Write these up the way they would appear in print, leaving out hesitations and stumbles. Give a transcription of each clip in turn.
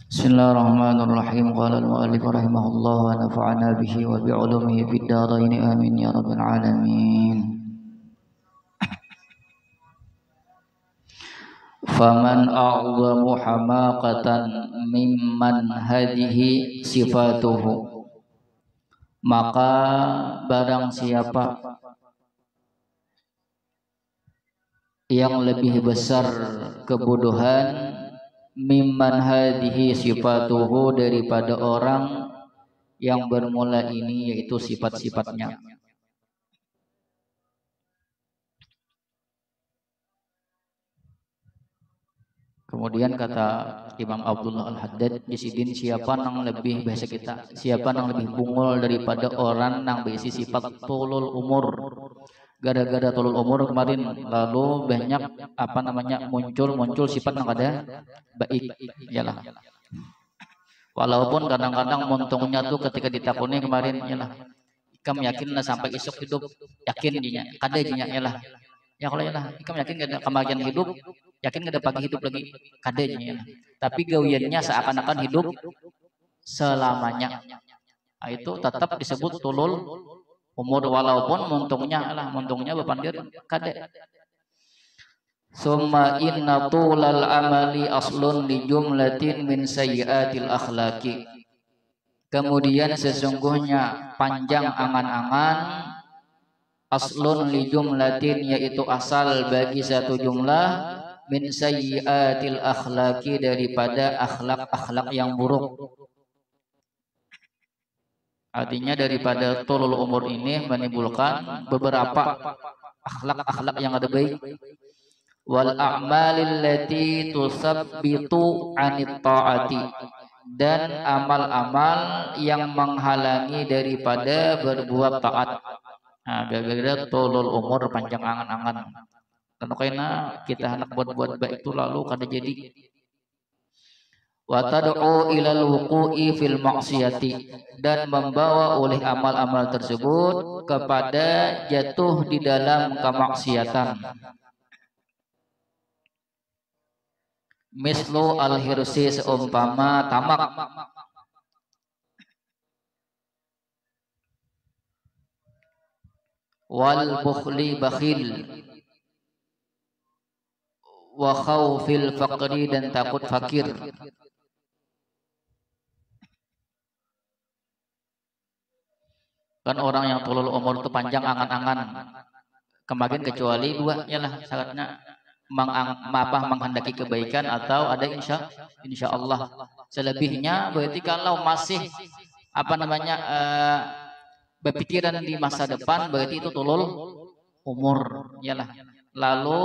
Bismillahirrahmanirrahim. Qala al-mu'allif rahimahullah wa nafa'ana bihi wa bi'ulumihi fid dharain amin ya rabbal alamin. Faman a'zamu hamaqatan mimman hadhihi sifatuhu, maka barang siapa yang lebih besar kebodohan mimman hadhihi sifatuhu, daripada orang yang bermula ini yaitu sifat-sifatnya. Kemudian kata Imam Abdullah Al-Haddad di sidin, siapa yang lebih bahasa kita, siapa yang lebih bungul daripada orang yang berisi sifat tulul umur. Gara-gara tulul umur kemarin lalu banyak muncul sifat yang ada baik, yalah. Walaupun kadang-kadang montongnya tuh ketika ditakuni kemarin, yalah, ikam yakin lah sampai isuk hidup, yakin dinya kada dinya, yalah. Ya kalau yalah, ikam yakin kada kemarin hidup, yakin kada pagi hidup lagi, kada dinya, yalah. Tapi gawiannya seakan-akan hidup selamanya. Nah, itu tetap disebut tulul umur walaupun montongnya bepandir kada. Summa inna tulal amali aslun li jumlatin min sayyiatil akhlaqi. Kemudian sesungguhnya panjang angan-angan aslun li jumlatin, yaitu asal bagi satu jumlah, min sayyiatil akhlaqi, daripada akhlak-akhlak yang buruk. Artinya daripada tulul umur ini menimbulkan beberapa akhlak-akhlak yang ada baik. Wal a'malil lati tusabbitu 'anit ta'ati, dan amal-amal yang menghalangi daripada berbuat taat. Nah, gara-gara tulul umur panjang angan-angan. Karena kita hendak buat-buat baik itu lalu kada jadi. Wa tad'u ilal wuqu'i fil maksiyati, dan membawa oleh amal-amal tersebut kepada jatuh di dalam kemaksiatan. Mislu al-hirsi, seumpama tamak. Wal bukhli, bakhil. Wa khawfil faqri, dan takut fakir. Kan orang yang tulul umur itu panjang angan-angan. Kemarin kecuali dua, yalah, syaratnya menghendaki kebaikan atau ada insya Allah. Selebihnya berarti kalau masih berpikiran di masa depan, berarti itu tulul umur, yalah. Lalu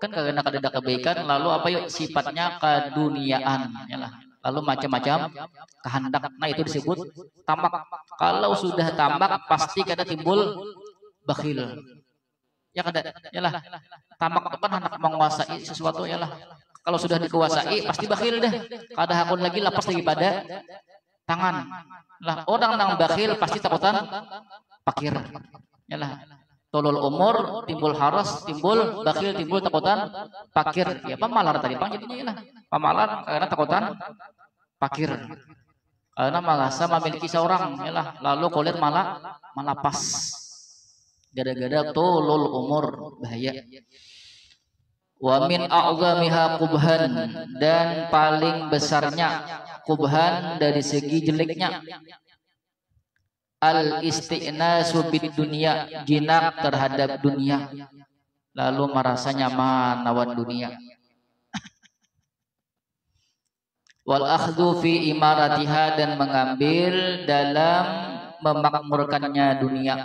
kan karena ada kebaikan, lalu sifatnya keduniaan, yalah. Lalu macam-macam kehendak, nah itu disebut tamak. Kalau sudah tamak pasti kada timbul bakhil. Ya kada, yalah. Tamak itu kan hendak menguasai sesuatu, yalah. Kalau sudah dikuasai pasti bakhil deh. Kada hakun lagi, lapas lagi pada tangan. Lah orang yang bakhil pasti takutan fakir. Yalah. Tulul umur timbul haras, timbul bakhil, timbul takutan fakir. Ya pamalar tadi pang jadinya, yalah. Pamalar karena takutan fakir. Karena merasa memiliki seorang, yalah. Lalu kulir malapas. Gara-gara tulul umur, bahaya. Wa min a'zamiha qubhan, dan paling besarnya qubhan dari segi jeleknya, al isti'nasu bid dunya, jinak terhadap dunia, lalu merasa nyaman lawan dunia. Wal akhdhu fi imaratiha, dan mengambil dalam memakmurkannya dunia.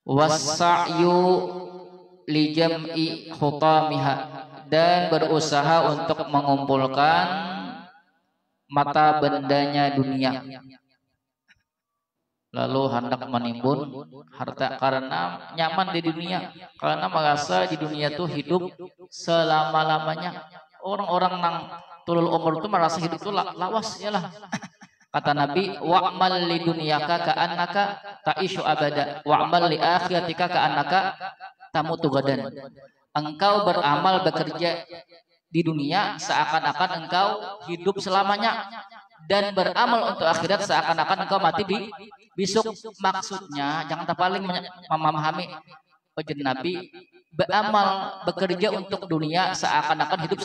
Wasa'yu li jam'i khutamiha, dan berusaha untuk mengumpulkan mata bendanya dunia. Lalu hendak menimbun harta karena nyaman di dunia, karena merasa di dunia itu hidup selama-lamanya. Orang-orang yang tulul umur itu merasa hidup itu lawas, yalah. Kata Nabi, wa'mal li dunyaka ka'annaka ta'ishu abada, wa'mal li akhiratika ka'annaka tamutu gadan. engkau beramal bekerja di dunia seakan-akan engkau hidup selamanya, dan beramal untuk akhirat seakan-akan engkau mati besok. Maksudnya jangan terpaling memahami ujian Nabi beramal bekerja untuk dunia seakan-akan hidup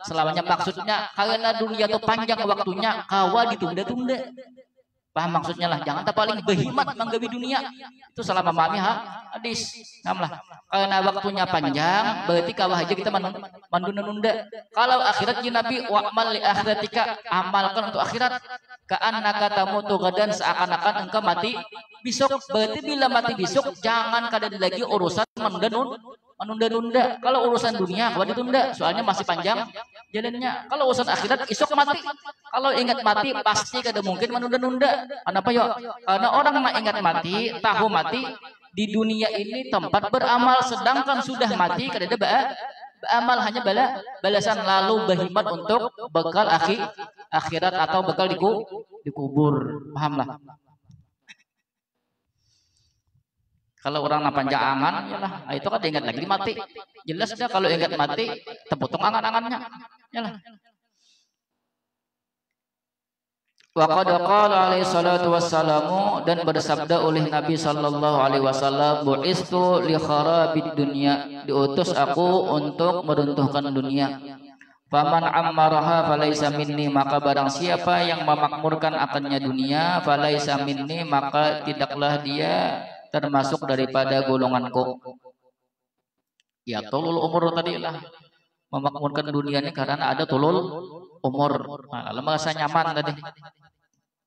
selamanya. Maksudnya karena dunia itu panjang waktunya, kawa ditunda-tunda. Paham maksudnya lah, jangan terpaling berhimat menggawi dunia. Itu salah memahami hadis. Namlah. Karena waktunya panjang, berarti kawah aja kita menunda-nunda. Kalau akhirat ji Nabi wa'mal li akhiratika, amalkan untuk akhirat. Ka'annaka tamutu gadan, seakan-akan engkau mati besok. Berarti bila mati besok jangan kada lagi urusan menunda-nunda. Kalau urusan dunia kau ditunda, soalnya masih panjang jalannya. Kalau urusan akhirat esok mati. Kalau ingat mati pasti kada mungkin menunda-nunda. Kenapa yuk? Karena orang ingat mati, tahu mati di dunia ini tempat beramal, sedangkan sudah mati kada ada beramal, hanya balasan. Lalu berhimat untuk bekal akhirat atau bekal dikubur. Pahamlah. Kalau orang panjang angan, yalah, itu kan ingat lagi mati. Jelas dah kalau ingat mati, terpotong angan-angannya. Yalah. Wa qad qala alaihi salatu wassalamu, dan bersabda oleh Nabi sallallahu alaihi wasallam, bu'istu li kharabid dunya, diutus aku untuk meruntuhkan dunia. Faman ammaraha falaisa minni, maka barang siapa yang memakmurkan akannya dunia, falaisa minni, maka tidaklah dia termasuk daripada golonganku. Ya tulul umur tadi lah, memakmurkan dunia ini karena ada tulul umur. Nah, kalau merasa nyaman tadi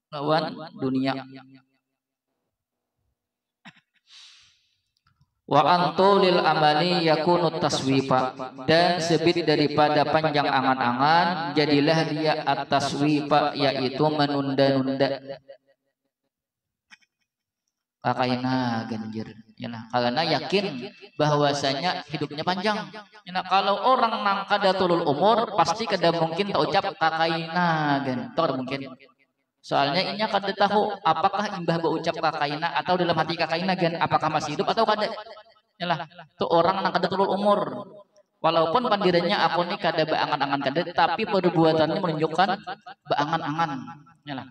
lawan dunia. Wa antulil amali yakunu taswifa, dan sebit daripada panjang angan-angan jadilah dia at-taswifa, yaitu menunda-nunda. Kakaina ganjir, yalah, karena yakin bahwasanya hidupnya panjang. Yalah, kalau orang nang kada tulul umur pasti kada mungkin tak ucap kakaina gan, tak mungkin. Soalnya inya kada tahu apakah imbah berucap kakaina atau dalam hati kakaina gan, apakah masih hidup atau kada. Yalah, tu orang nang kada tulul umur. Walaupun pandirannya aku ni kada beangan-angan kada, tapi perbuatannya menunjukkan beangan-angan. Yalah.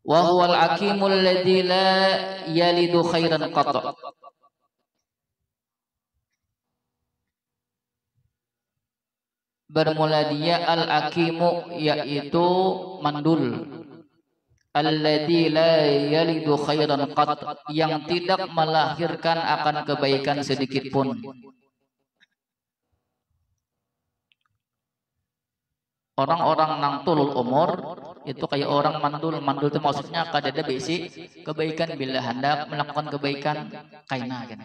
Wa huwal akimul ladzi la yalidu khairan qata. Bermula dia al-akimu, yaitu mandul. Alladzi la yalidu khairan qata, yang tidak melahirkan akan kebaikan sedikit pun. Orang-orang nang tulul umur itu kayak orang mandul. Mandul itu maksudnya kada ada besi kebaikan, bila hendak melakukan kebaikan kaina gan.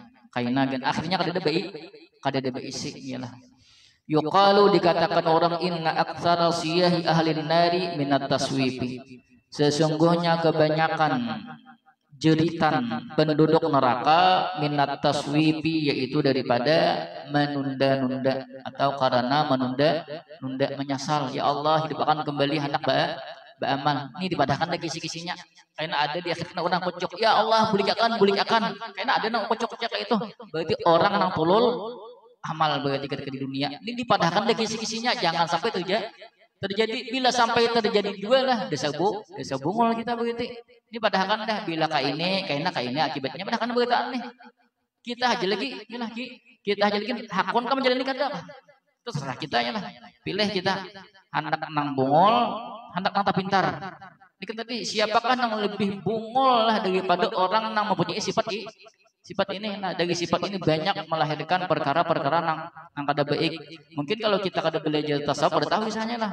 Akhirnya kada ada besi, iyalah. Yuqalu, dikatakan orang, inna aktsara siyahi ahli nari minat taswifi, sesungguhnya kebanyakan jeritan penduduk neraka minat taswifi, yaitu daripada menunda-nunda atau karena menunda-nunda, menyesal. Ya Allah, hidup akan kembali hendak beramal. Ini dipadahkan lagi kisi-kisinya. Karena ada di akhirnya orang kocok. Ya Allah, bulik akan. Karena ada nang kocok-kocok kayak itu. Berarti orang nang tulul amal berarti ketika di dunia. Ini dipadahkan lagi kisi-kisinya. Jangan sampai terjadi. Bila sampai terjadi dua lah, desa bungul kita begitu. Ini padahkan dah bila kaini akibatnya padahkan begitu nih. Kita aja lagi, hakun kan menjalani kada. Terserah kita ya lah. Pilih kita hendak nang bungul, hendak nang pintar. Ini tadi siapakah yang lebih bungul lah daripada orang yang mempunyai sifat ini. Nah, dari sifat ini banyak melahirkan perkara-perkara nang kada baik. Mungkin kalau kita kada belajar tasawuf, pada tahu misalnya lah.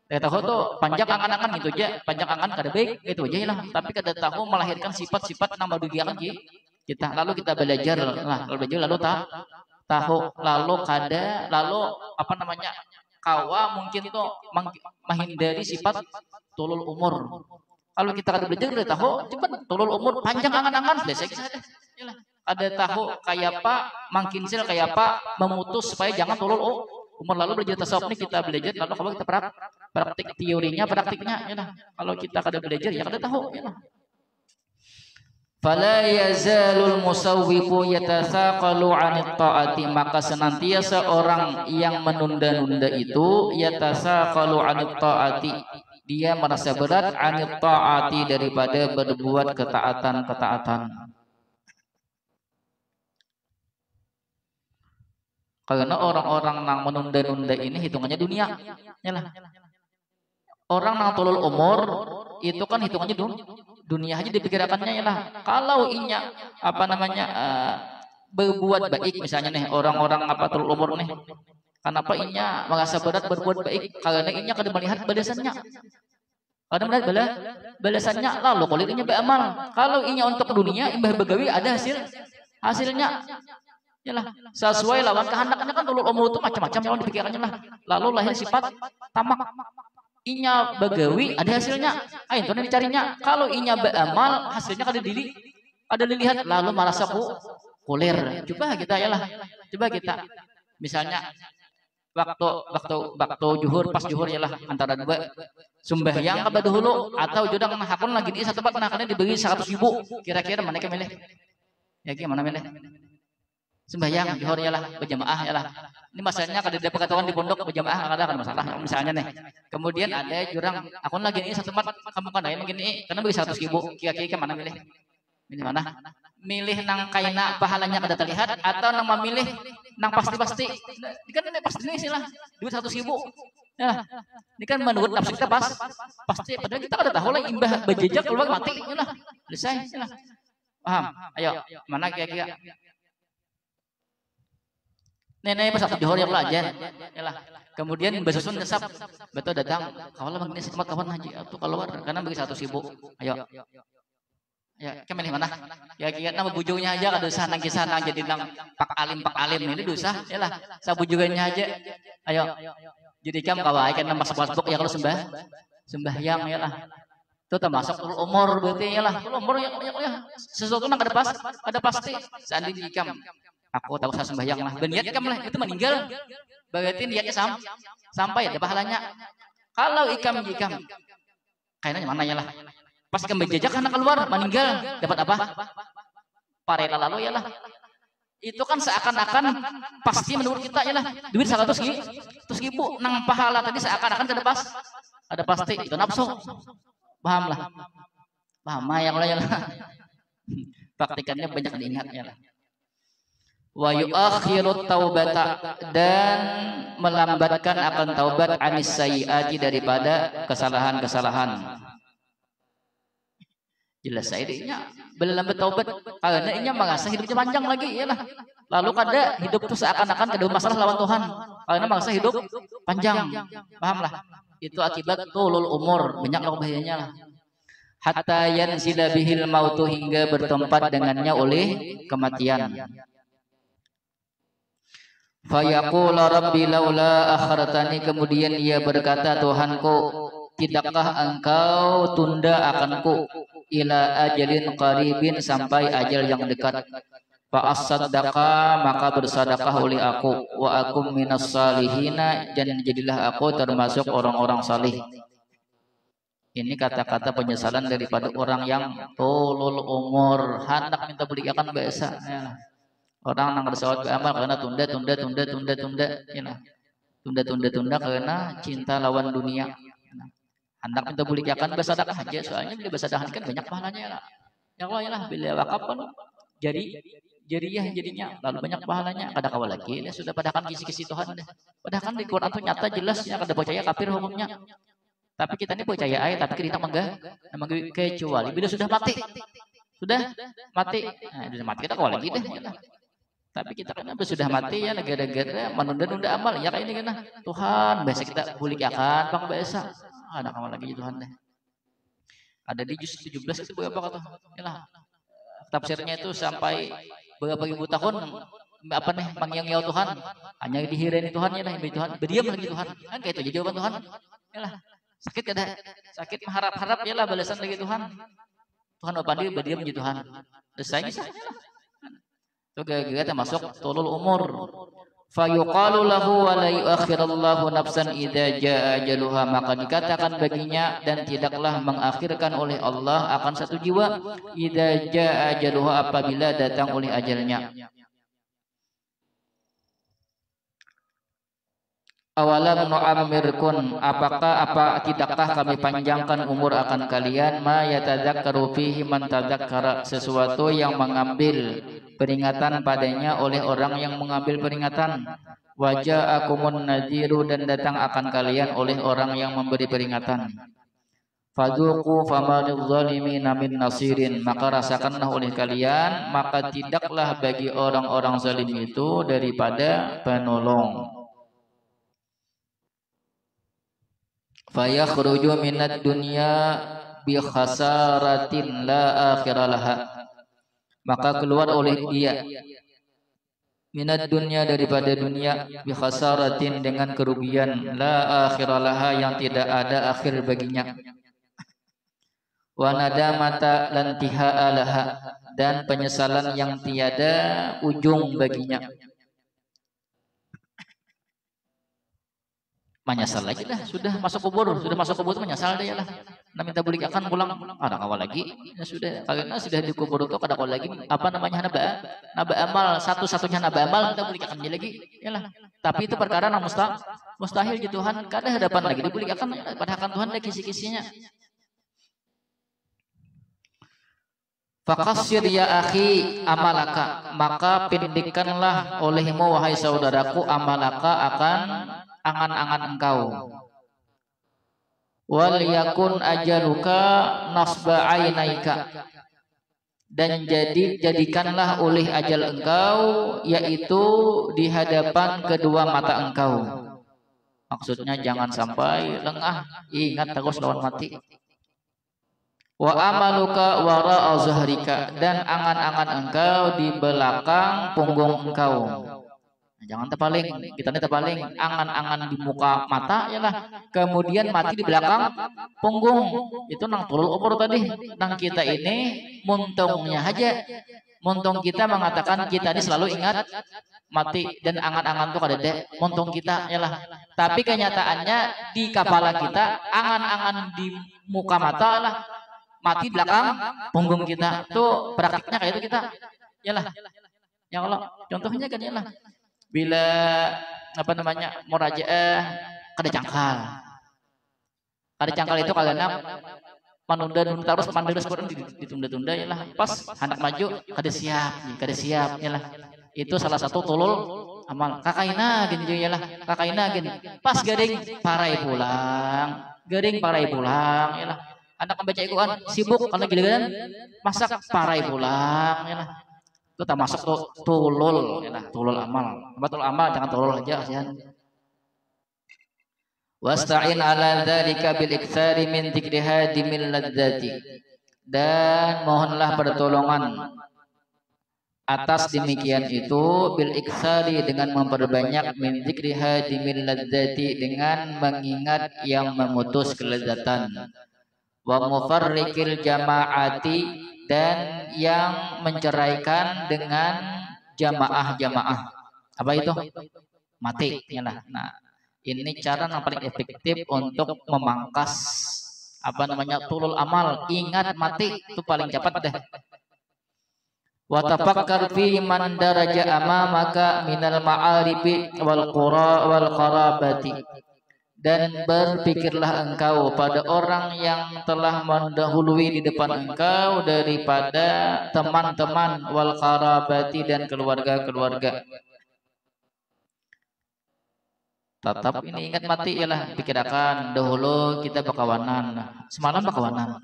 Kada tahu tuh panjang angan-angan gitu aja, panjang angan kada baik itu aja lah. Tapi kada tahu melahirkan sifat-sifat nang merugikan kita. Lalu kita belajar lah, lalu tahu, lalu kawa mungkin tuh menghindari sifat tulul umur. Kalau kita kada belajar udah tahu, cepat tulul umur panjang angan-angan selesai saja. Ada tahu kayak apa mangkinsil, kayak apa memutus supaya jangan tulul umur. Lalu belajar tasawuf ini kita belajar, lalu kalau kita praktik teorinya, praktiknya, ya lah. Kalau kita kada belajar ya kada tahu, ya lah. Fala yazalul musawwifu yatasaqalu 'anit ta'ati, maka senantiasa orang yang menunda-nunda itu yatasaqalu 'anit ta'ati, dia merasa berat 'anit ta'ati, daripada berbuat ketaatan-ketaatan. Karena orang-orang yang menunda-nunda ini hitungannya dunia. Yalah. Orang yang tulul umur itu kan hitungannya dunia aja dipikirkannya ya lah. Kalau inya apa namanya berbuat baik misalnya nih, orang-orang apa tulul umur nih, kenapa inya merasa berat berbuat baik? Karena inya kada melihat balasannya. Kada melihat balasannya, lalu kalau inya beramal. Kalau inya untuk dunia imbah begawi ada hasilnya. Yalah, sesuai lawan kehendaknya kan tulul umur itu macam-macam yang dipikirkannya lah. Lalu lahir sifat tamak. Inya begawi ada hasilnya, ayo itu dicarinya. Kalau inya beramal hasilnya ada dilihat, lalu merasa kulir. Coba kita yalah, coba kita misalnya waktu juhur, pas juhur yalah antara dua sembahyang ke dahulu atau judang hakun lagi di satu tempat, nah kalian diberi 100.000, kira-kira mana yang milih? Ya gimana milih? Sembahyang juhur yalah berjamaah yalah. Ini masalahnya kalau ada pengetahuan di pondok berjamaah ada masalah misalnya nih. Kemudian ada jurang, aku lagi ini satu tempat, kamu kan lain begini, karena bagi 100.000, kira-kira mana milih? Milih mana? Milih nang kaina pahalanya kada terlihat atau nang memilih nang pasti-pasti? Ini kan ini pasti ini sih lah, duit 100.000. Ya, ini kan menurut nafsu kita pasti. Padahal kita kada tahu lah imbah bejejak keluar mati, lah selesai. Lah. Paham? Ayo, mana kira-kira? Nenek pas satu johor yang belajar, yalah. Kemudian basusun nesap, betul datang. Kalau lah begini setempat kawan haji, atau keluar karena bagi 100.000. Ayo, ya, kemana mana? Ya kira nama bujungnya aja kada usah nang kisah jadi nang pak alim ini dosa, yalah. Sabujugannya aja. Ayo, jadi kamu kawai kan nama sebab ya kalau sembahyang yalah. Itu termasuk umur berarti yalah. Umur ya sesuatu nang ada pasti. Seandainya ikam aku tahu saya sembahyang lah, berniat ikam lah, itu meninggal berarti niatnya sampai ada pahalanya. Kalau ikam kayaknya mana ya lah, pas ikam berjejak anak keluar meninggal dapat apa? Parela lalu ya lah. Itu kan seakan-akan pasti menurut kita ya lah, duit 100.000 nang pahala tadi seakan-akan ada pasti, itu nafsu. Paham lah, paham ya kalau ya lah. Praktikannya banyak diingat ya lah. Wa yu'akhirut taubata, dan melambatkan akan taubat anis sayyiati, daripada kesalahan-kesalahan. Jelas saya inya berlambat taubat karena inya merasa hidupnya panjang lagi yalah. Lalu kada hidup itu seakan-akan kada masalah lawan Tuhan karena merasa hidup panjang. Pahamlah? Itu akibat tulul umur, banyak bahayanya lah. Hatta yanzila bihil mautu, hingga bertempat dengannya oleh kematian. Fayaqula rabbi laula akhartani, kemudian ia berkata, Tuhanku, tidakkah engkau tunda akanku ila ajalin qaribin, sampai ajal yang dekat. Fa as-saddaqa, maka bersedekah oleh aku, wa akum minas salihina, dan jadilah aku termasuk orang-orang salih. Ini kata-kata penyesalan daripada orang yang tulul umur, hendak minta belikan biasa ya. Orang yang bersawat beramal karena tunda, ya. Tunda karena cinta lawan dunia. Hendak minta belikan bersedekah aja, soalnya bila bersedekah kan banyak pahalanya lah. Ya Allah ya lah, bila wakaf kan jariah jadinya, lalu banyak pahalanya. Kada kawal lagi, ya sudah padakan kisi-kisi Tuhan deh. Padahal di Quran itu nyata jelasnya, kada percaya kafir hukumnya. Tapi kita ini percaya ayat, tapi kita menggah, kecuali bila sudah mati. Nah, sudah mati kita kawal lagi deh. Ya. Tapi kita kan sudah mati ya, negara-negara menunda-nunda amal ya kayak ini kan. Tuhan, biasa kita bulik akan bang biasa. Ada kawan lagi Tuhan deh. Ada di juz 17 itu berapa kata? Yalah. Tafsirnya itu sampai berapa ribu tahun apa nih mengyang-nyang Tuhan, hanya dihirani Tuhan ya lah, Tuhan berdiam lagi Tuhan. Kan kayak itu jadi jawaban Tuhan. Yalah. Sakit kada? Sakit mengharap-harap ya lah balasan lagi Tuhan. Tuhan apa dia berdiam jadi Tuhan. Selesai bisa. Itu gara-gara termasuk tulul umur. Fayuqalu lahu wa la yuakhirallahu nafsan idza jaa ajaluha, maka dikatakan baginya dan tidaklah mengakhirkan oleh Allah akan satu jiwa idza jaa ajaluha, apabila datang oleh ajalnya. Awalam nu'ammirkun, tidakkah kami panjangkan umur akan kalian, ma yatadzakkaru fihi man tadzakkara, sesuatu yang mengambil peringatan padanya oleh orang yang mengambil peringatan. Waja'akumun nadhiru, dan datang akan kalian oleh orang yang memberi peringatan. Fadzuqu famanidh zalimina min nasirin, maka rasakanlah oleh kalian, maka tidaklah bagi orang-orang zalim itu daripada penolong. Fayakhruju minad dunya bi khasaratin la akhiralaha, maka keluar oleh dia minad dunya, daripada dunia, bi khasaratin, dengan kerugian, la akhiralaha, yang tidak ada akhir baginya, wa nadamata lan tihaalaha, dan penyesalan yang tiada ujung baginya. Menyesal lagi dah, sudah masuk kubur itu menyesal deh lah. Nah, minta balik akan pulang, ada kawal lagi. Ya sudah, karena sudah di kubur itu ada kawal lagi. Apa namanya, naba amal, satu-satunya naba amal minta balik akan dia lagi. Yalah. Tapi itu perkara yang mustahil di Tuhan. Kada hadapan lagi dibalik akan, padahal Tuhan ada kisi-kisinya. Faqassir ya akhi amalaka, maka pendekkanlah olehmu wahai saudaraku amalaka akan angan-angan engkau. Wal yakun ajaluka nasba ainaika, dan jadikanlah oleh ajal engkau yaitu di hadapan kedua mata engkau. Maksudnya jangan sampai lengah, ingat terus lawan mati. Wa amaluka wara'a zahrika, dan angan-angan engkau di belakang punggung engkau. Nah, jangan terpaling, kita ini terpaling, angan-angan di muka mata yalah, kemudian mati di belakang punggung. Itu nang tulul umur tadi. Nang kita ini muntungnya aja. Muntung kita mengatakan kita ini selalu ingat mati, dan angan-angan itu kadede muntung kita yalah. Tapi kenyataannya di kepala kita angan-angan di muka mata lah, mati belakang punggung kita. Tuh praktiknya kayak itu kita yalah. Ya Allah, contohnya kan yalah, bila apa namanya murajaah kada cangkal itu karena menunda terus terus Quran ditunda-tunda yalah, pas hendak maju kada siap yalah. Itu salah satu tulul amal. Kakaina gini yalah, kakaina gini pas gading parai pulang yalah. Anak membaca Al-Quran sibuk karena giliran masak parai pulang yalah. Itu tak masuk tuh tulul yalah, tulul amal. Betul amal, jangan tulul aja kasihan. Wasta'in ala dzalika bil iktsari min dzikri hadimil ladzati, dan mohonlah pertolongan atas demikian itu bil iktsari, dengan memperbanyak min dzikri hadimil ladzati, dengan mengingat yang memutus kelezatan, wa mufarriqil jama'ati, dan yang menceraikan dengan jamaah. Apa itu? Mati yalah. Nah, ini cara yang paling efektif untuk memangkas apa namanya tulul amal. Ingat mati itu paling cepat deh. Wa tafakkar fi man daraja amamaka minal ma'arifi wal qura wal qarabati, dan berpikirlah engkau pada orang yang telah mendahului di depan engkau daripada teman-teman wal qarabati, dan keluarga-keluarga. Tetap ini ingat mati ialah, pikirkan dahulu kita bakawanan, semalam bakawanan,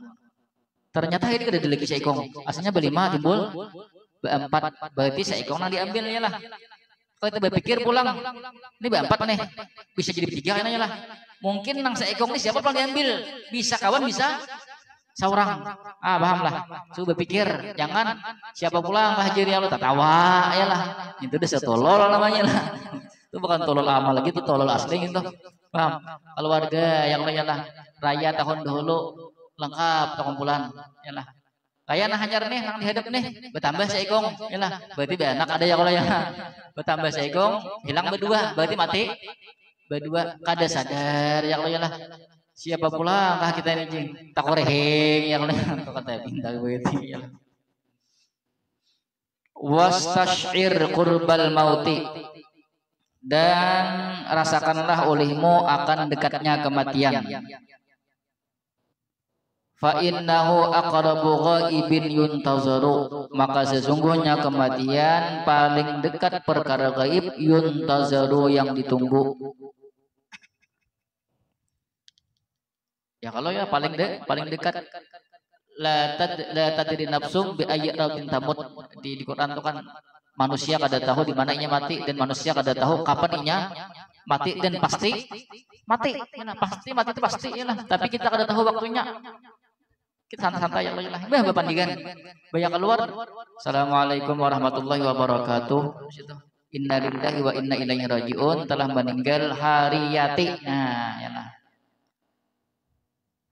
ternyata ini kada dilegi saikong, aslinya berlima timbul berempat, berarti saikong nang diambil ialah. Kalau kita berpikir pulang, ini berempat nih, bisa jadi bertiga kan yalah. Mungkin nang saikong ini siapa pulang diambil, bisa kawan bisa seorang. Paham lah. So berpikir, jangan siapa pulang Pak Haji Allah tertawa yalah. Itu udah setolol namanya lah. Itu bukan tolol amal lagi, itu tolol asli gitu. Paham? Keluarga yang yalah raya tahun dahulu lengkap tahun bulan yalah. Kayak nah hajar nih, nang dihadap nih, bertambah seikong, yalah. Berarti benak ada ya kalau ya, bertambah seikong, hilang berdua, berarti mati berdua. Kada sadar ya kalau yalah. Siapa pula kah kita ini jing? Takoreheng ya kalau ya, kata bintang begitu ya. Wastashir qurbal mauti, dan rasakanlah olehmu akan dekatnya kematian. Fa innahu aqrabu ghaibin yuntazaru, maka sesungguhnya kematian paling dekat perkara gaib yuntazaru yang ditunggu. Ya kalau ya paling dekat la tadri nafsum bi ayyi rabbin tamut, di Quran itu kan manusia kada tahu di mana inya mati, dan manusia kada tahu kapan inya mati, dan pasti mati. Ya, pasti mati itu pasti ya lah, tapi kita kada tahu waktunya. Kita santai-santai ya Allah. Bah berpandingan. Banyak keluar. Assalamualaikum warahmatullahi wabarakatuh. Inna lillahi wa inna ilaihi rajiun, telah meninggal Hariyati. Nah, ya lah.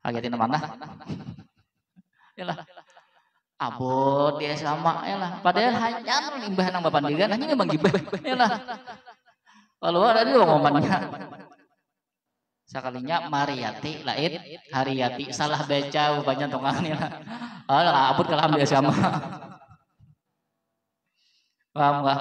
Hariyati mana? Ya lah. Abot dia sama ya lah. Padahal hanya limbah nang berpandingan, hanya memang gibah. Ya lah. Kalau ada dia ngomongannya. Sekalinya Mariyati lain Hariyati, salah baca banyak tongannya lah. Alah abut kalam dia sama. Paham enggak?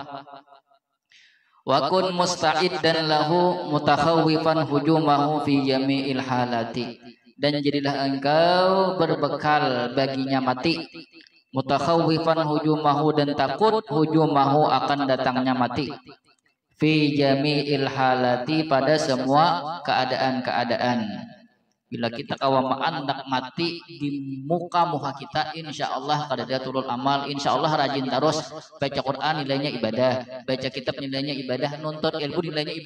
Wa kun musta'iddan lahu mutakhawwifan hujumahu fi jami'il halati, dan jadilah engkau berbekal baginya mati, mutakhawwifan hujumahu, dan takut hujumahu akan datangnya mati, fi jami'il halati, pada semua keadaan-keadaan. Bila kita kawama andak mati di muka kita, insya Allah kada turun amal, insya Allah rajin terus baca Quran nilainya ibadah, baca kitab nilainya ibadah, nuntut ilmu nilainya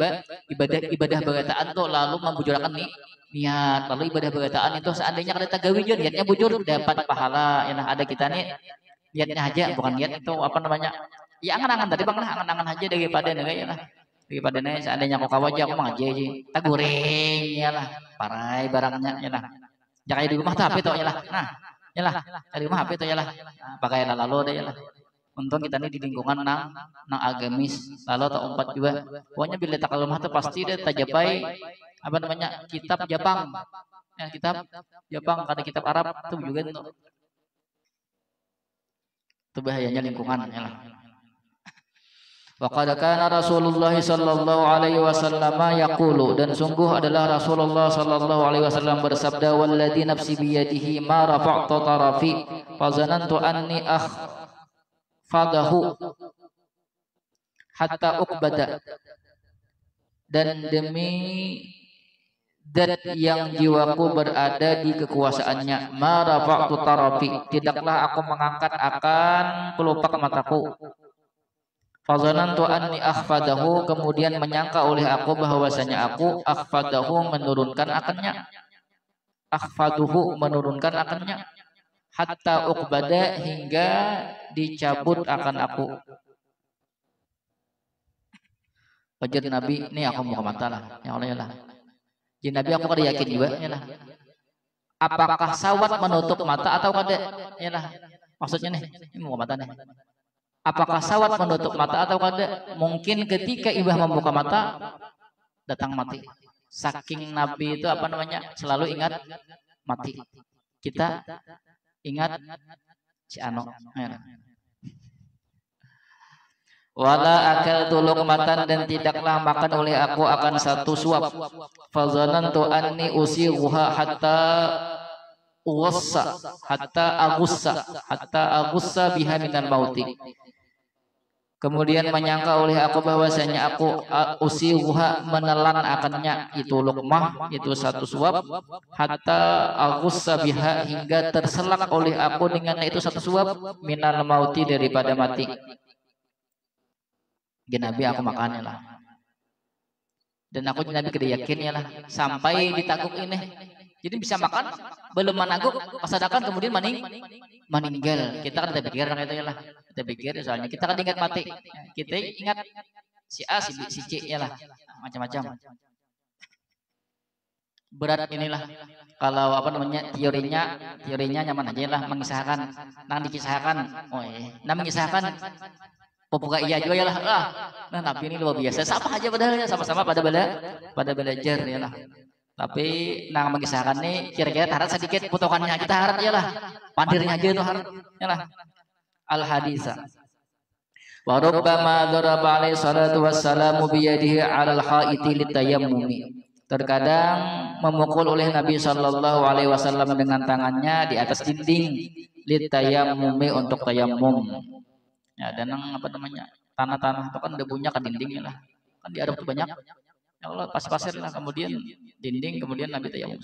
ibadah bagataan tuh, lalu membujurkan niat, lalu ibadah bagataan itu seandainya kada tagawi niatnya bujur dapat pahala. Ya ada kita nih niatnya aja, bukan niat itu apa namanya, ya angan-angan tadi bang lah, angan-angan aja daripada ya lah, daripada nih seandainya aku kawaja aku mah aja tagureng ya lah, parai barangnya ya lah, jangan di rumah tuh HP tuh ya lah, nah ya lah di rumah HP tuh ya lah, pakai lalu deh ya lah. Untung kita nih di lingkungan nang agamis, lalu tak umpat juga, pokoknya bila tak rumah tuh pasti deh tajapai apa namanya kitab Jepang, ya kitab Jepang, kada kitab Arab tuh juga itu bahayanya lingkungan ya lah. Wa qad kana Rasulullah sallallahu alaihi wasallam yaqulu, dan sungguh adalah Rasulullah sallallahu alaihi wasallam bersabda, walladzi nafsi biyadihi ma rafa'tu tarafi fa zanantu anni akhfadahu hatta uqbada, dan demi zat yang jiwaku berada di kekuasaannya, ma rafa'tu tarafi, tidaklah aku mengangkat akan kelopak mataku, fazanantu anni akhfadahu, kemudian menyangka oleh aku bahwasanya aku akhfadahu menurunkan akannya, akhfaduhu menurunkan akannya, hatta uqbada hingga dicabut akan aku. Wajar Nabi, ini aku mau mata lah, ya Allah ya lah. Jadi Nabi aku kada yakin juga ya lah. Apakah sawat menutup mata atau kada ya lah. Maksudnya nih, ini mau mata nih. Apakah sawat menutup mata atau kada? Mungkin ketika ibah membuka mata datang mati. Saking Nabi itu apa namanya selalu ingat mati. Kita ingat si Ano. Wala akal tuluk matan, dan tidaklah makan oleh aku akan satu suap. Fazanantu anni usighuha hatta uwassa hatta agussa biha minal mauti. Kemudian menyangka oleh aku bahwasanya aku usighuha menelan akannya, itu lukmah, itu satu suap, hatta agussa biha hingga terselak oleh aku dengan itu satu suap, minal mauti daripada mati. Nabi aku makannya lah, dan aku Nabi kada yakin ya lah sampai ditaguk ini, jadi bisa makan belum menaguk pasadakan kemudian meninggal. Kita kan kita pikir itu ya lah, kita pikir soalnya kita kan ingat mati, kita ingat si A si B si C ya lah, macam-macam. berat inilah kalau apa namanya teorinya nyaman aja lah mengisahkan nang dikisahkan nah mengisahkan pembuka iya juga ya lah nah tapi ini luar biasa sama aja padahal ya sama-sama pada belajar ya lah tapi nang mengisahkan nih kira-kira tarat sedikit potongannya kita harap ya lah pandirnya aja itu harap ya lah al hadisa wa rubbama daraba alaihi salatu wassalamu biyadihi alal haiti litayammumi. Terkadang memukul oleh Nabi Shallallahu Alaihi Wasallam dengan tangannya di atas dinding litayammumi untuk tayamum. Ya dan apa namanya tanah-tanah itu kan debunya ke dindingnya lah. Kan di Arab itu banyak. Ya Allah pasir-pasir lah kemudian dinding kemudian Nabi tayamum.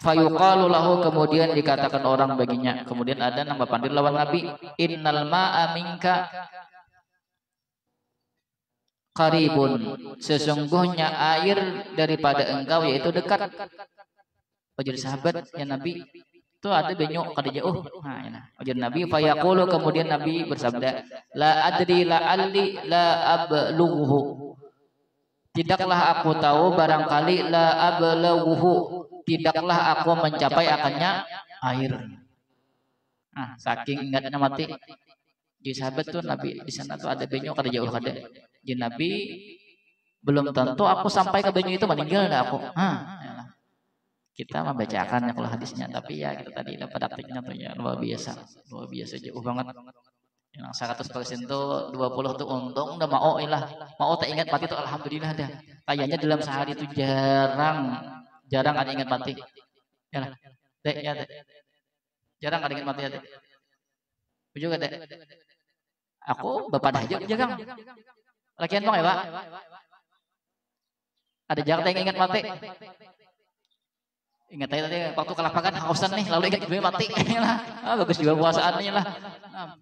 Fayuqalu lahu kemudian dikatakan orang baginya. Kemudian ada nama pandir lawan Nabi. Innal ma'a minka qaribun, sesungguhnya air daripada engkau yaitu dekat. Ujar sahabat ya Nabi itu ada banyak kada jauh. Nah, ujar Nabi fayaqulu kemudian Nabi bersabda la adri la alli la ablughu. Tidaklah aku tahu barangkali la ablughu, tidaklah aku mencapai akannya air. Nah, saking ingatnya mati. Di sahabat tuh Nabi di sana tuh ada banyak kada jauh kada. Jadi Nabi belum tentu aku sampai ke banyu itu meninggal dah aku. Kita membacakan kalau hadisnya tapi ya kita tadi dapat praktiknya tuh ya luar biasa jauh banget. Yang 100% tuh 20 tuh untung udah mau tak ingat mati tuh alhamdulillah dah. Kayaknya dalam sehari itu jarang ada ingat mati. Ya lah. Dek ya dek. Jarang ada ingat mati ya dek. Juga dek. Aku bapak aja jagang. Lakian bang ya pak? Ada jarang yang ingat mati. Ingat aja tadi waktu kelaparan hausan nih lalu ingat gue mati. Bagus juga puasaannya lah.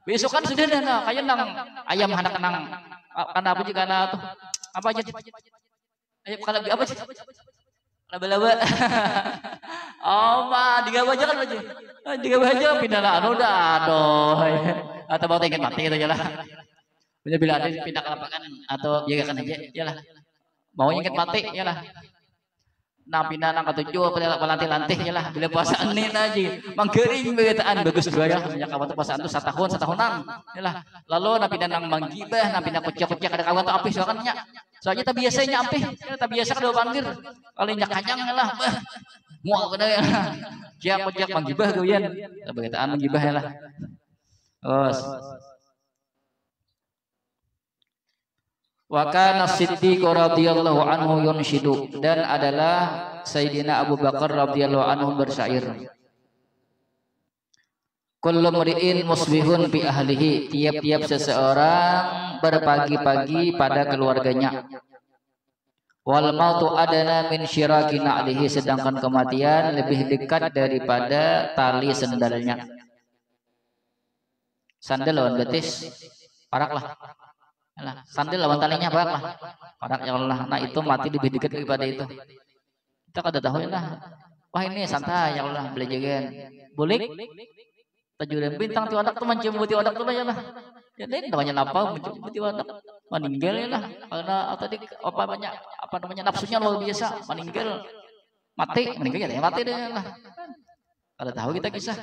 Besok kan sudah dah kayak nang ayam anak nang karena apa juga anak tuh apa aja? Ayam kalau apa sih? Laba-laba. Oh mah digawa aja kan aja. Digawa aja pindah lah udah aduh. Atau mau ingat mati gitu aja lah. Punya bila ada pindah ke lapangan atau jagakan aja, yalah. Mau ingat mati, yalah. Nah pindah nang ketujuh, pelanti-lanti, yalah. Bila puasaan ini aja, manggering begitaan bagus juga ya. Banyak kawan tuh puasaan tuh satahunan, yalah. Lalu nah pindah nang manggibah, nah pindah kucak-kucak ada kawan tuh api soalnya. Soalnya tak biasanya api, tak biasa kada pandir. Kalau nyak kanyang yalah. Muak kada ya. Kucak manggibah goyan. Begitaan manggibah yalah. Wa kana Siddiq radhiyallahu anhu yunshidu, dan adalah Sayyidina Abu Bakar radhiyallahu anhu bersyair. Kullu mri'in musbihun bi ahlihi, tiap-tiap seseorang berpagi-pagi pada keluarganya. Wal mautu adana min syiraki na'lihi, sedangkan kematian lebih dekat daripada tali sendalnya. Sandal lawan betis parak lah. Sandal lawan talinya parak ya Allah. Nah itu mati lebih dekat daripada itu. Kita kada tahu lah. Wah ini santai ya Allah belajaran. Boleh tajuran bintang ti wadak tuh mencium buti wadak tuh ya lah. Ya lain namanya apa mencium buti wadak meninggal ya lah. Karena tadi apa namanya nafsunya luar biasa meninggal meninggal ya mati deh lah. Kada tahu kita kisah.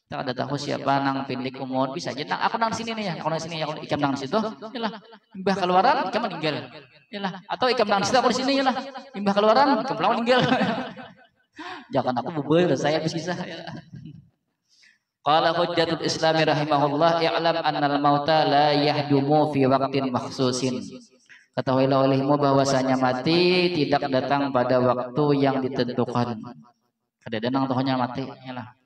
Kita ada tahu siapa nang pindik umur bisa aja nang aku nang sini nih ya aku nang sini ya aku ikam nang situ yalah imbah keluaran ikam meninggal yalah atau ikam nang situ aku di sini yalah imbah keluaran ikam pulang meninggal jangan aku bubul saya bisa qala hujjatul islami rahimahullah i'lam annal mauta la yahdumu fi waqtin makhsusin, ketahuilah olehmu bahwasanya mati tidak datang pada waktu yang ditentukan. Kada datang tohnya mati yalah.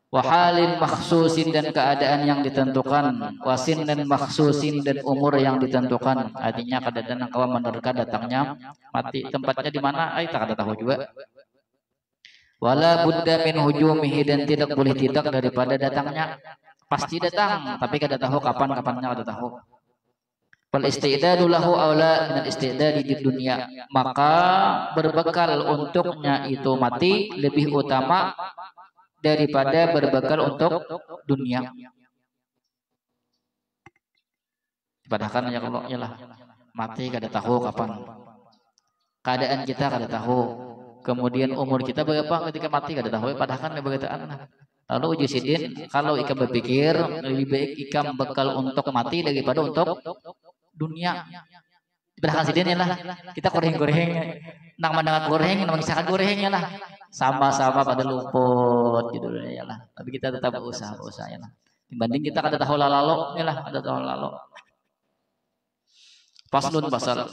Wahalin makhsusin, dan keadaan yang ditentukan, wasin dan makhsusin, dan umur yang ditentukan. Artinya kadang-kadang kau menerka datangnya mati. Tempatnya di mana? Tak ada tahu juga. Wala budda min hujumihi, dan tidak boleh tidak daripada datangnya. Pasti datang, tapi kada tahu kapannya kada tahu. Fal istidadu lahu aula min istidadi di dunia, maka berbekal untuknya itu mati lebih utama daripada berbekal untuk dunia. Padahal ya kalau yalah mati kada tahu kapan. keadaan kita kada tahu, kemudian umur kita berapa ketika mati kada tahu, padahal kan berkataan. Lalu uji sidin, kalau ika berpikir lebih baik ika bekal untuk mati daripada untuk dunia. Padahal sidin lah, kita goreng-goreng, nang mendengar goreng, nang mengisahkan goreng ya lah, sama-sama pada luput gitu ya lah. Tapi kita tetap berusaha ya lah. Dibanding kita kada tahu lalalo ya lah, ada tahu lalalo. Faslun pasal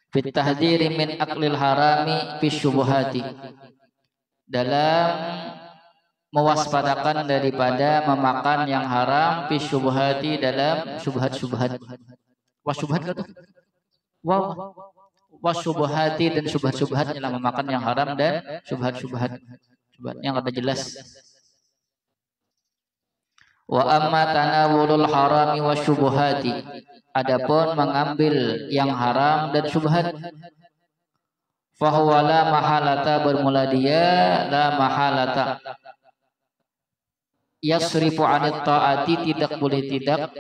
fit tahdhiri min aklil harami fi syubhati, dalam mewaspadakan daripada memakan yang haram fi syubhati, dalam syubhat-syubhat. Wasyubhat kata wasyubhati, dan syubhat-syubhat dalam memakan yang haram dan syubhat-syubhat yang kada jelas. Wa amma tanawulul harami wasyubhati, adapun mengambil yang haram dan syubhat, fahuwa la mahalata, bermula dia la mahalata, yasrifu anit ta'ati, tidak boleh tidak,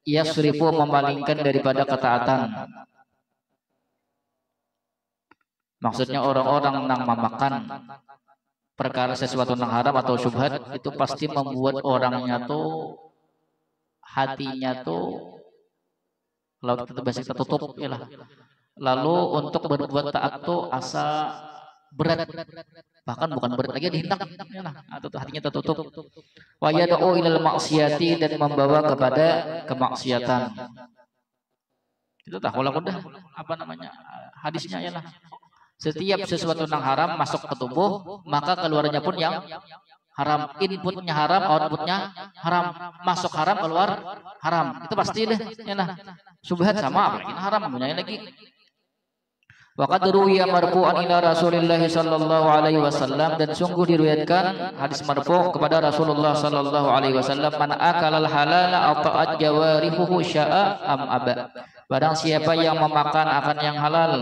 yasrifu memalingkan daripada ketaatan. Maksudnya orang-orang yang memakan perkara sesuatu yang haram atau syubhat itu pasti membuat orangnya tuh, hatinya tuh, kalau kita bahasa kita tutup ya lah. Lalu untuk berbuat taat tuh asa berat, bahkan bukan berat lagi, dihentak ya lah, atau hatinya tertutup. Wa yad'u ilal maksiyati, dan membawa kepada kemaksiatan. Itu tak udah apa namanya hadisnya ya lah. Setiap sesuatu yang haram masuk ke tubuh, maka keluarnya pun yang haram. Inputnya haram, outputnya haram. Masuk haram, keluar haram. Itu pasti deh. Ya nah. Subhat sama, apalagi haram. Punya lagi. Waqad ruwiya marfu'an ila Rasulillah sallallahu alaihi wasallam, dan sungguh diriwayatkan hadis marfu' kepada Rasulullah sallallahu alaihi wasallam, man akalal halala ata'at jawarihuhu sya'a am aba. Barang siapa yang memakan akan yang halal,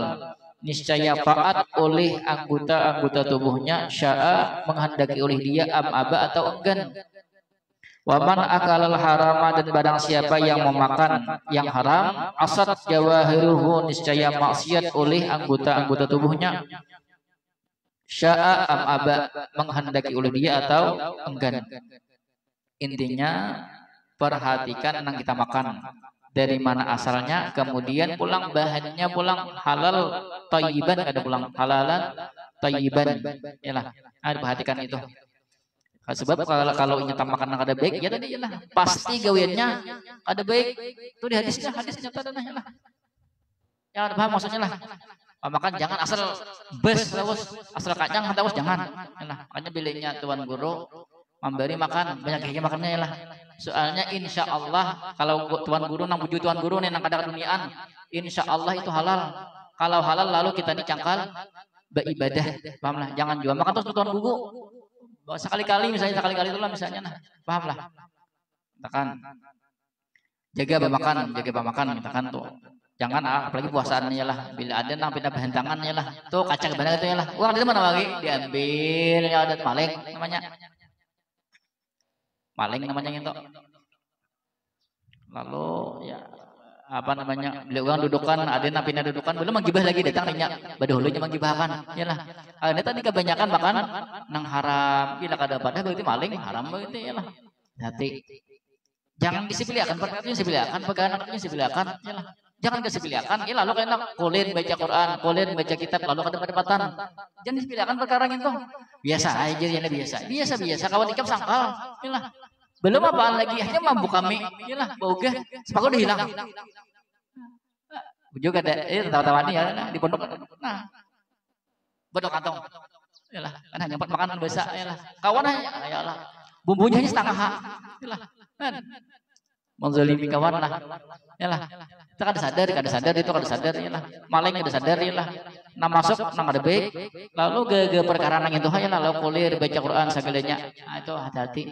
niscaya taat oleh anggota-anggota tubuhnya, sya'a menghendaki oleh dia, am aba atau enggan. Waman akalal harama, dan barang siapa yang memakan yang haram, asad jawahiruhu, niscaya maksiat oleh anggota-anggota tubuhnya, sya'a am aba, menghendaki oleh dia atau enggan. Intinya perhatikan yang kita makan, dari mana asalnya, kemudian pulang bahannya, pulang halal thayyiban, ada pulang halalan thayyiban, yalah, perhatikan itu. Sebab kalau nyata makan kada baik, ya tadi yalah, pasti gawiannya kada baik. Itu di hadisnya tadi lah. Jangan paham maksudnya lah. Makan jangan asal bes terus, asal kacang terus jangan. Yalah, makanya bilangnya tuan guru memberi makan banyak kayaknya makannya yalah. Soalnya insya Allah kalau tuan guru nang buju tuan guru nih nang kada keduniaan, insya Allah itu halal. Kalau halal lalu kita nih cangkal beribadah, paham lah. Jangan jual makan terus tuan guru. Sekali-kali misalnya, sekali-kali itulah misalnya, nah, paham lah. Katakan jaga pemakan, katakan tuh. Jangan apalagi puasaannya lah. Bila ada nang pindah bahentangannya lah. Tuh kaca kebanyakan itu ya lah. Uang di mana lagi? Diambil, ya ada maling namanya. Maling namanya itu. Lalu ya apa namanya, beli uang dudukan, ada yang pindah dudukan, belum menggibah lagi datang minyak, badahulunya menggibahkan, ya lah. Ini tadi kebanyakan makan nang haram, bila kada pada berarti maling haram begitu ya lah. Hati, jangan disipiliakan, perkataannya disipiliakan, pegangannya disipiliakan, ya lah. Jangan kesipiliakan, ya lalu kena kulit baca Quran, kulit baca kitab, lalu kada pendapatan. Jangan disipiliakan perkara itu, biasa aja ya biasa, kawan ikap sangkal, ya lah. Belum apaan lagi, hanya mampu kami, iyalah, bauga, sepaku udah hilang. Juga ada, tahu-tahu ya, di pondok, nah, pondok kantong, iyalah, kan hanya buat makanan biasa, iyalah, kawan hanya, iyalah, bumbunya hanya setengah, iyalah, kan, menzalimi kawan lah, iyalah, kita kada sadar, iyalah, maling kada sadar, iyalah, nah masuk, nang ada baik, lalu ke perkara nang itu, iyalah, lalu kulir, baca Quran, segalanya, nah, itu hati-hati.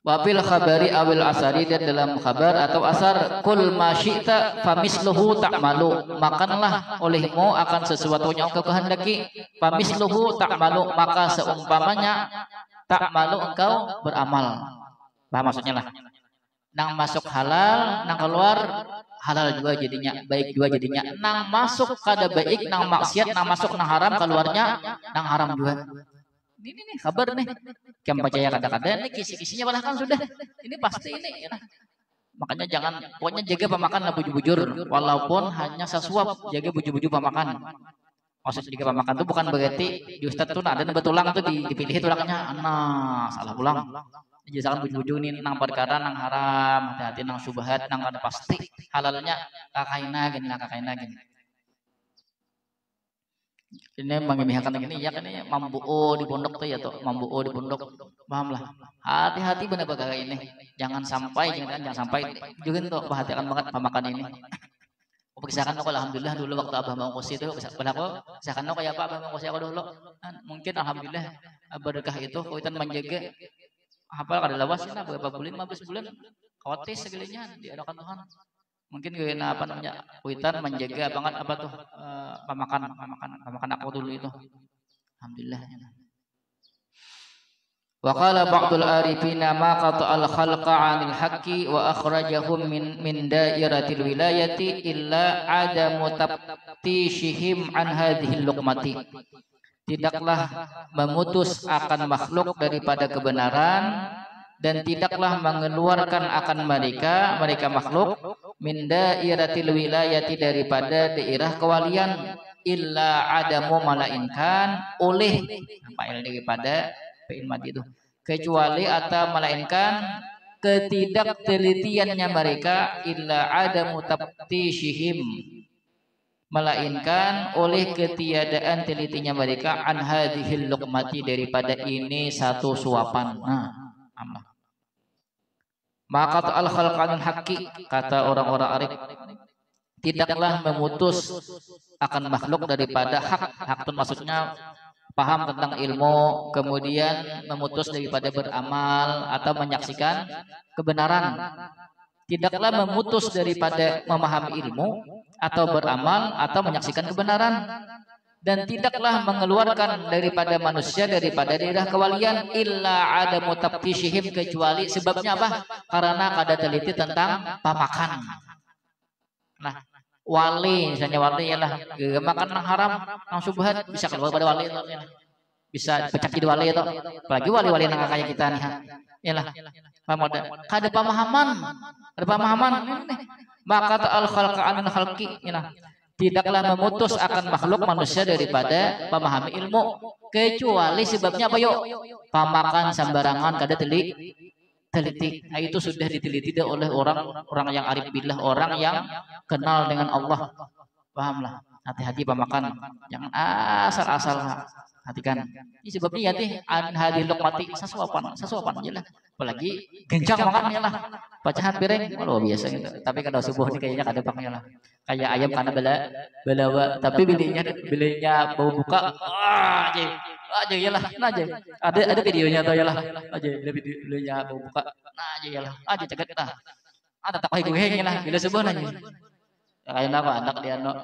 Wafil khabari awil asari, dan dalam kabar atau asar, kul masyita famisluhu ta'malu, makanlah olehmu akan sesuatu yang engkau kehendaki, famisluhu ta'malu, maka seumpamanya ta'malu engkau beramal. Paham maksudnya lah. Nang masuk halal, nang keluar halal juga jadinya, baik juga jadinya. Nang masuk kada baik, nang maksiat, nang masuk nang haram, keluarnya nang haram juga. Ini nih kabar nih. Yang percaya kadang-kadang ini kisi-kisinya malah kan sudah. Ini pasti ini. Ya. Makanya jangan, pokoknya jaga pemakan lah bujur-bujur. Walaupun hanya sesuap, jaga bujur-bujur pemakan. Maksud jaga pemakan itu bukan berarti di Ustadz tuh ada betulang tuh dipilih tulangnya. Nah, salah ulang. Jangan bujur-bujur nih nang perkara nang haram, hati-hati nang subhat, nang kada pasti halalnya kakaina gini. Ini mengimihakan gini ya kan ini mambuo di pondok tuh ya tuh mambuo di pondok, paham lah. Hati-hati benar benar ini, jangan sampai juga tuh perhatikan banget pemakan ini. Perkisakan aku alhamdulillah dulu waktu abah mau kosi itu, pada aku perkisakan aku kayak apa abah mau kosi aku dulu, mungkin alhamdulillah berkah itu kuitan menjaga apa kada lawas ini berapa bulan 15 bulan kotis segalinya diadakan Tuhan. Mungkin guna apa namanya kuitan menjaga banget apa tuh pemakan aku dulu itu. Alhamdulillah. Wa qala ba'dul arifina ma qata'al khalqa 'anil haqqi wa akhrajahum min dairatil wilayati illa adamu tabtishihim an hadhil luqmati. Tidaklah memutus akan makhluk daripada kebenaran dan tidaklah mengeluarkan akan mereka makhluk min dairatil wilayati daripada daerah kewalian illa adamu malainkan oleh daripada itu kecuali atau melainkan ketidaktelitiannya mereka illa adamu tabtishihim melainkan oleh ketiadaan telitinya mereka an hadhil luqmati daripada ini satu suapan. Maka al khalqanul haqqi kata orang-orang arif tidaklah memutus akan makhluk daripada hak itu maksudnya paham tentang ilmu kemudian memutus daripada beramal atau menyaksikan kebenaran. Tidaklah memutus daripada memahami ilmu atau beramal atau menyaksikan kebenaran dan tidaklah mengeluarkan daripada manusia daripada daerah kewalian illa ada mutabtishihim kecuali sebabnya apa? Karena kada teliti tentang pamakan. Nah, wali misalnya wali ialah makan yang haram, yang subhat bisa keluar pada wali itu. Bisa pecah di wali itu. Apalagi wali-wali yang kayak kita nih. Ialah kada pemahaman. Ada pemahaman maka ta'al khalqa anil khalqi tidaklah memutus akan makhluk manusia daripada pemahami ilmu kecuali sebabnya apa yuk pamakan sembarangan kada teliti. Nah, itu sudah diteliti oleh orang yang arif billah, orang yang kenal dengan Allah. Pahamlah, hati-hati pemakan, jangan asal-asal hatikan. Ini sebabnya ya teh an hadil luqmati sesuapan aja lah. Apalagi gencang makannya lah. Pecahan piring luar biasa gitu. Tapi kalau subuh ini kayaknya kada paknya lah. Kayak ayam karena belawa, tapi bilinya bau buka. Aja ya lah, aja. Ada videonya tuh ya lah. Aja videonya bau buka. Nah aja ya lah. Aja cegat kita. Ada tak gue lah bila subuh nanya. Kayak apa anak dia no.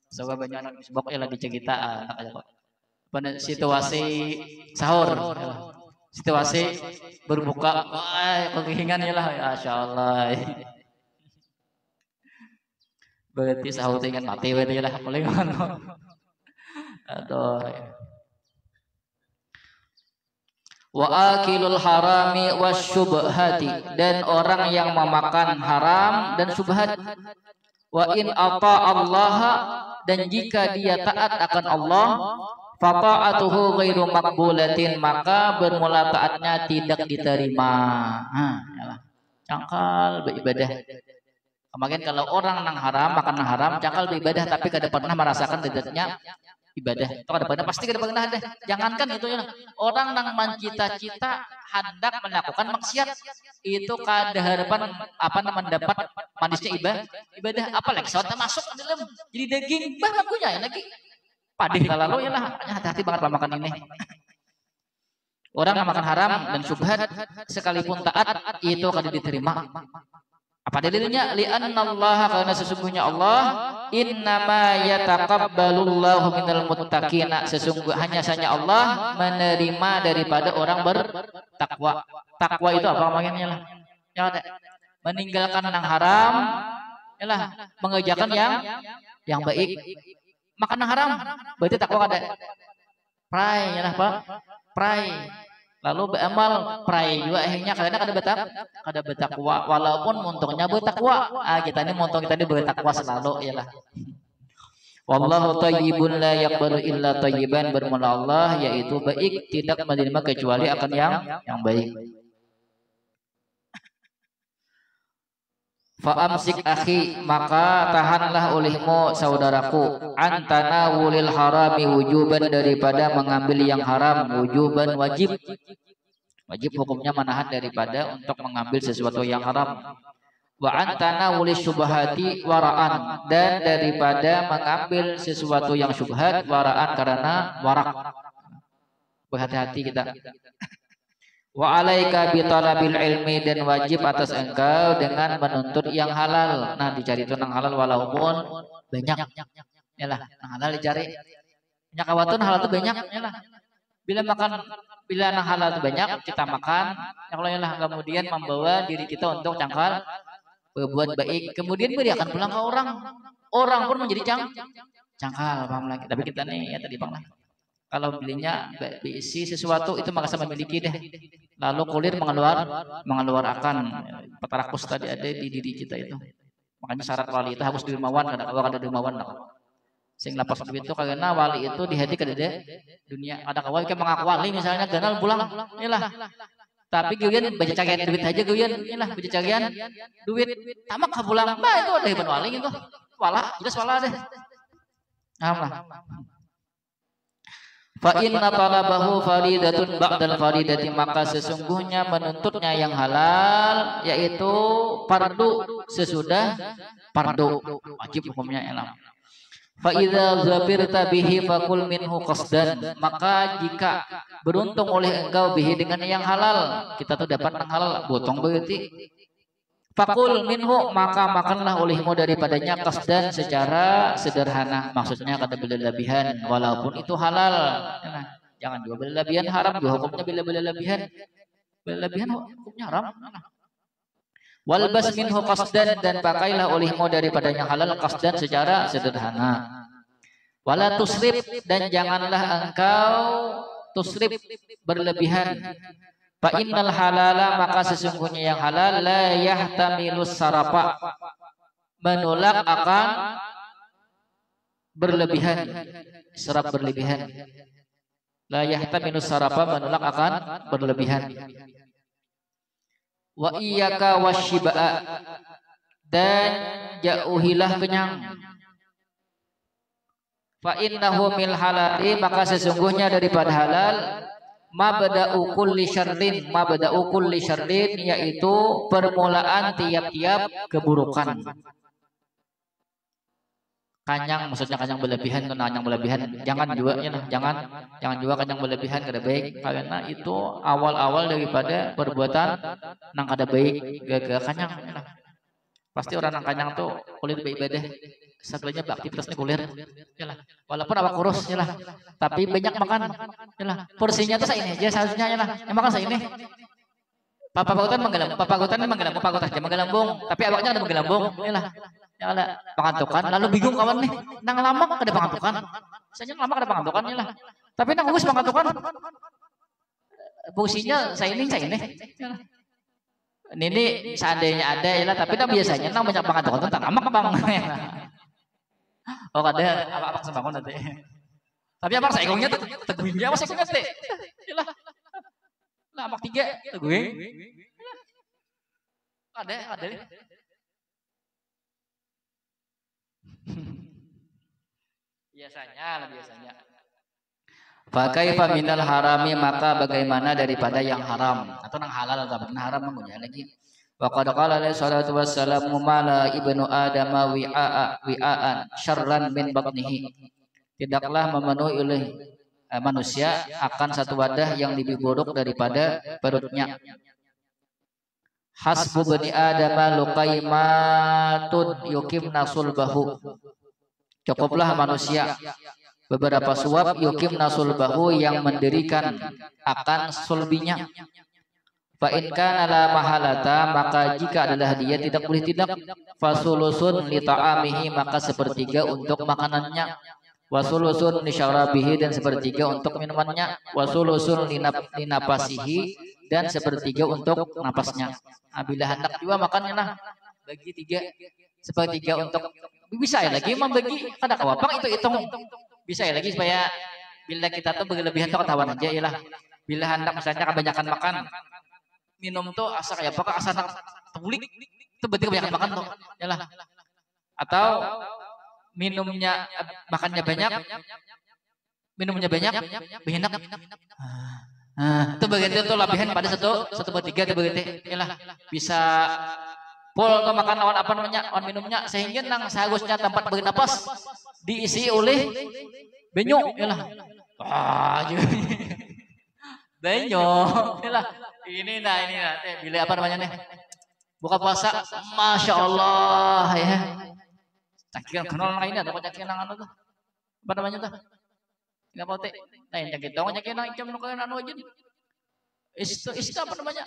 Soalnya banyak anak sebab ya lagi cerita anak aja kok. Pada situasi sahur, situasi berbuka, kekingan ya lah, masya Allah. Berarti sahur dengan mati berarti lah, boleh mana? Aduh. Wa akilul harami wasyubhati dan orang yang memakan haram dan subhat. Wa in ata Allah dan jika dia taat akan Allah fata'atuhu ghairu maqbulatin maka bermula taatnya tidak diterima. Cangkal beribadah. Kemarin kalau orang nang haram makan nang haram cangkal beribadah tapi kada pernah merasakan dedetnya ibadah. Itu kada pernah pasti kada pernah ada. Jangankan itu ya. Orang nang mencita-cita hendak melakukan maksiat itu kada harapan apa namanya mendapat manisnya ibadah apalagi saat masuk ke dalam jadi daging bah lakunya ya lagi. Padih lalu ya lah, hati-hati banget makan ini. Orang yang makan haram dan syubhat sekalipun taat itu akan diterima. Apa dalilnya? Li'annallaha karena sesungguhnya Allah innama yataqabbalullahu minal muttaqina hanya saja Allah menerima daripada orang bertakwa. Takwa itu apa maknanya lah? Ya, meninggalkan yang haram Yalah, mengerjakan yang baik. Makan haram, berarti takwa ada. Pray, yalah Pak. Pray. Lalu beramal pray juga akhirnya karena kada bertakwa walaupun montongnya bertakwa. Kita ini montong kita ini bertakwa selalu yalah. Wallahu thayyibun la yaqbalu illa thayyiban, bermula Allah yaitu baik, tidak menerima kecuali akan yang baik. Fa'amsik akhi, maka tahanlah olehmu saudaraku, antana wulil harami wujuban, daripada mengambil yang haram, wujuban wajib. Wajib hukumnya menahan daripada untuk mengambil sesuatu yang haram. Wa antana wulis syubhati waraan, dan daripada mengambil sesuatu yang syubhat, waraan karena warak. Berhati-hati kita. Wa alaika bi talabil ilmi, dan wajib atas engkau dengan menuntut yang halal. Nah, dicari itu nang halal walaupun banyak. Yalah, nang halal dicari. Banyak kawatun halal itu banyak, yalah. Bila nang halal itu banyak, kita makan. Kalau yalah kemudian membawa diri kita untuk cangkal berbuat baik. Kemudian beri akan pulang ke orang. Orang pun menjadi cangkal, paham lagi. Tapi kita nih ya tadi Bang lah. Kalau belinya berisi sesuatu itu maka sama memiliki deh. Lalu kulir mengeluarkan petarakus tadi ada di diri kita itu. Makanya syarat wali itu harus dermawan, kalau ada dermawan. Sing lapas duit itu karena wali itu di hati kada dunia. Ada kawal yang mengaku wali misalnya ganal pulang, inilah. Tapi kemudian baca cagian duit aja kemudian, inilah baca cagian duit. Tamak ke pulang, nah itu ada hebat wali itu. Wala, jelas wala deh. Nah, fa inna talabahu faridatun ba'dal faridati, maka sesungguhnya menuntutnya yang halal yaitu fardu sesudah fardu, wajib hukumnya elam. Fa idza zabirta bihi fakul minhu qasdan, maka jika beruntung oleh engkau bihi dengan yang halal, kita tuh dapat yang halal botong berarti. Fakul minhu, maka makanlah olehmu daripadanya qasdan, secara sederhana, maksudnya kada berlebihan walaupun itu halal. Nah, jangan juga berlebihan, haram juga hukumnya bila berlebihan. Berlebihan hukumnya haram. Walbas minhu qasdan, dan pakailah olehmu daripadanya halal qasdan, secara sederhana. Wala tusrif, dan janganlah engkau tusrif berlebihan. Fa innal halala, maka sesungguhnya yang halal la yahtamilus sarafa, menolak akan berlebihan, serap berlebihan. La yahtamilus sarafa, menolak akan berlebihan. Wa iyyaka wasyiba'a, dan jauhilah kenyang. Fa innahu mil halali, maka sesungguhnya daripada halal mabda'u kulli syarrin, yaitu permulaan tiap-tiap keburukan. Kanyang, maksudnya kanyang berlebihan, kanyang berlebihan jangan juga ya, jangan juga kanyang berlebihan kada baik, karena itu awal-awal daripada perbuatan nang kada baik gagal kanyang ya. Pasti orang nang kanyang tuh kulit beribadah sekelanya beraktivitasnya kulir yalah, walaupun awak kurus yalah, tapi banyak makan yalah, porsinya tuh ini aja seharusnya yalah, yang makan ini papagutan menggelambung, tapi awaknya ada menggelambung yalah, yalah pangantukan, lalu bingung kawan nih nang lama ada pangantukan, saya lama ada pangantukan yalah, tapi nang urus pangantukan fungsinya saya ini yalah. Ini seandainya ada yalah, tapi kan biasanya nang banyak pangantukan tak lama bang. Oh kada apa sembangun nanti. Tapi apa saingongnya tuh teguing dia masih kunget deh. Yalah. Lah amak 3 teguing. Ada. Biasanya. Pakai faminal harami, maka bagaimana daripada yang haram atau nang halal atau nang haram mengunyah lagi. Wa qad qala alaihi salatu wassalamu mala ibnu adama wi'aan syarran min batnihi, tidaklah memenuhi oleh manusia akan satu wadah yang lebih buruk daripada perutnya. Hasbu bani adama luqaimatun yukimna sulbahu, cukuplah manusia beberapa suap yukimna sulbahu, yang mendirikan akan sulbinya. Fa in kana la mahalata, maka jika adalah dia tidak boleh tidak, fasulusun li ta'amihi, maka sepertiga untuk makanannya, wasulusun li syarabihi, dan sepertiga untuk minumannya, wasulusun li napasihi, dan sepertiga untuk napasnya. Bila hendak juga makannya lah bagi tiga, sepertiga untuk, bisa ya lagi membagi kada kawapang itu hitung, bisa ya lagi supaya bila kita tuh berlebihan tuh ketahuan aja ya lah. Bila hendak misalnya kebanyakan makan minum tuh asa kayak apa, asa tebulik itu berarti kebanyakan makan tuh ya lah. Atau minumnya makannya banyak, minumnya banyak behinak, itu begitu tuh lebihan pada satu per tiga itu begitu ya lah. Bisa full tuh makan lawan apa namanya, lawan minumnya, sehingga nang seharusnya tempat bernapas diisi oleh benyo ya lah. Benyo ya lah. Ini nah bila apa namanya nih, buka puasa, masya Allah ya, cakiran kenal lain ada kok cakiran anu tuh apa namanya tuh, nggak mau teh lain cakit dong, cakiran jam nukain anu aja itu apa namanya,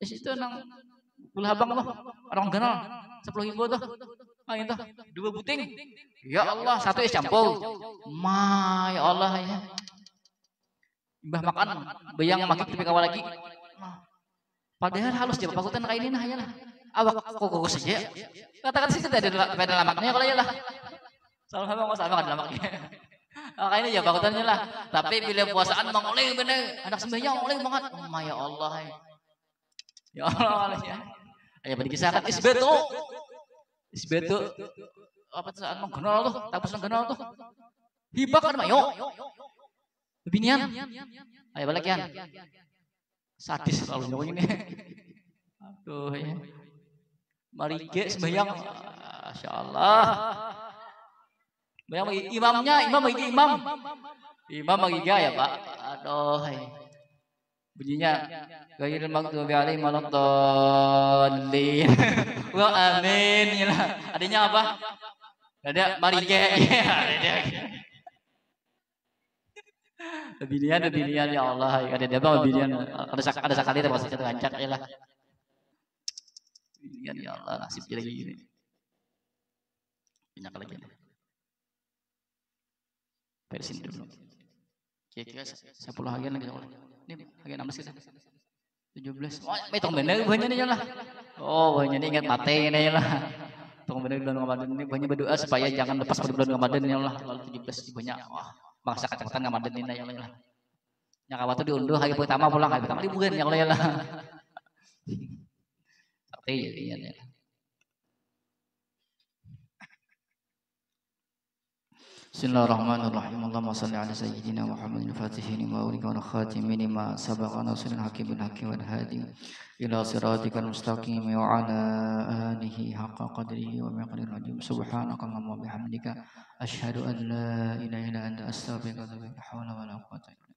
itu nang gula abang tuh orang kenal 10.000 tuh, itu 2 buting ya Allah, 1 es campur, ya Allah ya, mbah makan bayang magik tapi kawal lagi. Padahal halus dia pakutan kayak ini nah ya lah. Awak kok saja. Katakan sih tidak ada pada lamaknya kalau ya lah. Salah sama ada lamaknya. Kayak ini ya pakutannya lah. Tapi bila puasaan mengoleh bener, anak sembahyang oleh banget. Ya Allah. Ya Allah ya. Ayo pada kisahkan isbeto. Apa saat menggenal tuh, tapus menggenal tuh. Hibak kan mayo. Binian. Ayo balikian. Sadis selalu nyonya ini. Aduh ya. Mari ke sembahyang. Masya Allah. Imam bagi ya Pak. Aduh. Bunyinya ghairil maghdubi alaihim waladdallin. Wa amin. Adanya apa? Ada mari ke. Bilian ya Allah, ada apa bilian, ada sekali itu maksudnya rancak ya lah. Bilian ya Allah, nasib jadi gini. Banyak lagi. Persin dulu. Kira-kira 10 hagian lagi soalnya. Ini hagian 16 kita. 17. Oh, metong bener banyak nih lah. Oh, banyak nih ingat mati ini lah. Tong bener bulan Ramadan ini banyak berdoa supaya jangan lepas pada bulan Ramadan ya Allah. Lalu 17 banyak. Wah. Bangsa kacamatan Ramadan ini ya Allah. Yang awal itu diunduh hari pertama pulang, hari pertama liburan ya Allah ya lah. Tapi ya. Bismillahirrahmanirrahim. Allahumma shalli ala sayyidina Muhammadin fatihin lima ulika wa khatimin lima sabaqa nasrul hakim bil haqqi wal hadi ila siratikal mustaqim wa ala alihi haqqa qadrihi wa miqdaril azim. Subhanakallahumma wa bihamdika asyhadu an la ilaha illa anta astaghfiruka wa atubu ilaik. La haula wa la quwwata illa billah.